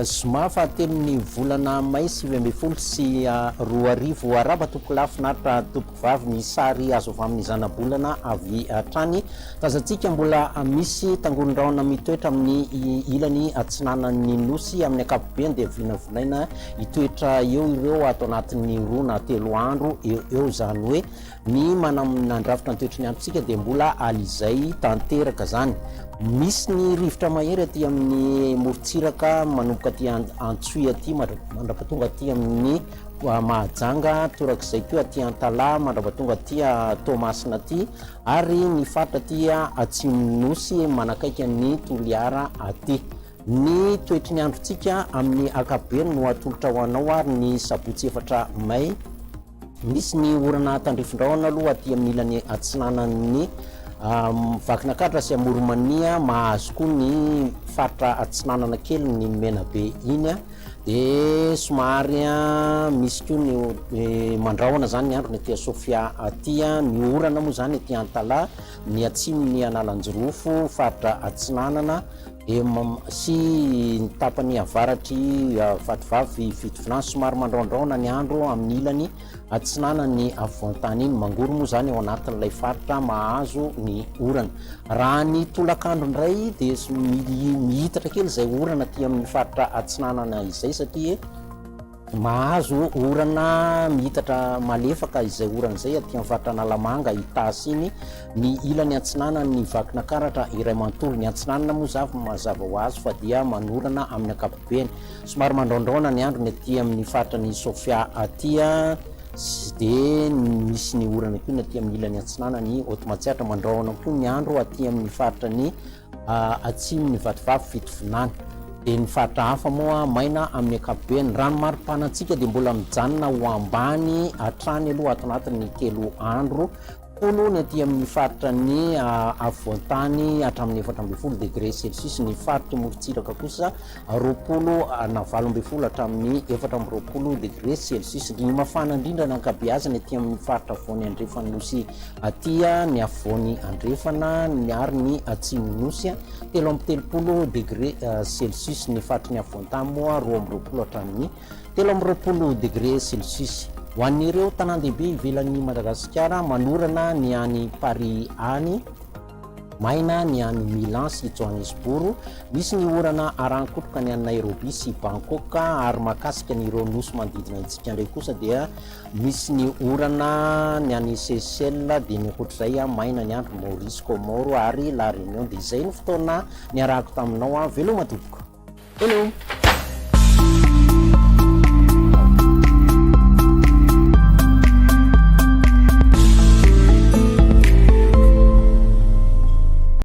zoma fahatelon'ny volana may 2020 sy roa arivo araba tompoko lafinaritra tompoko vavy ny sary azo avy amin'ny zanabolana avy atrany tazantsika mbola misy tangolindraona mitoetra amin'ny ilany atsinanan'ny nosy amin'ny akapobeany dia vinavolaina hitoetra eo ireo ato anatin'ny roa na telo andro eo zany hoe ny manandrafitra ny toetra ny androntsika dia mbola alizay tanteraka zany. Misy ny rivotra mahery aty amin'ny morontsiraka manomboka aty Antsoy aty mandrapatonga aty amin'ny Mahajanga, torak'izay koa aty Antala mandrapatonga aty Tomasina aty, ary ny faritra aty Atsimonosy manakaiky ny Toliara aty. Ny toetry ny androntsika amin'ny akapobeany no atolotra ho anao ary ny sabotsy efatra may. Misy ny orana tandrifondraona aloha aty amin'ny ilany atsinanan'ny vakinakatra sy Amoromania, mahazo koa ny faritra atsinanana kely ny Menabe iny dia somary misy koa ny mandrahona zany ny andro ny aty Sofia aty, ny orana moa zany aty Antala, ny atsimony Analanjirofo faritra atsinanana sy ny tapany avaratry vatovavy Fitovina somary mandraondraona ny andro amin'ny ilany atsinana ny afovoantany iny. Mangoro moa zany ao anatin'ilay faritra mahazo ny orana. Raha ny tolakandro indray dia mihitatra kely izay orana aty amin'ny faritra atsinanana izay satria mahazo orana mihitatra malefaka izay orana izay aty amin'ny faritra Analamanga, Itasy iny. Ny ilany atsinanana ny Vakinakaratra iray manontolo, ny atsinanana moa mazava ho azy fa dia manorana amin'ny akapobeany. Somary mandraondraona ny andro ny aty amin'ny faritra ny Sofia aty dia misy ny orana koa ny aty amin'ny ilany atsinana ny Otmatsiatra, mandraona koa ny andro aty amin'ny faritra ny atsimony Vatovavy Fitovinany. Dia ny faritra hafa moa maina amin'ny akapobeany. Rano maripanatsika dia mbola mijanona ho ambany hatrany aloha ato anatin'ny telo andro. Polo ny aty amin'ny faritra ny afovoantany hatramin'ny 4 degré Celsius, ny faritra morontsiraka kosa 20 hatramin'ny 4 degré Celsius. Ny mafana indrindra ny ankabeazany aty amin'ny faritra avoany andrefana nosy aty, ny avoany andrefana ary ny atsimonosy 30 degré Celsius, ny faritra ny afovoantany moa 20 hatramin'ny 30 degré Celsius. Ho an'ireo tanan-dehibe ivelan'ny Madagasikara, manorana ny any Paris any, maina ny any Milan sy Johannesburg, misy ny orana arankotroka ny any Nairobi sy Bangkok, ary makasika n'ireo nosy manodidina antsika indray kosa dia misy ny orana ny any Seychelles, dia ny ankoatr'izay maina ny andro Maurice, Comore ary La Réunion. Dia izay ny fotoana niarahako taminao, veloma tompoko. Hello.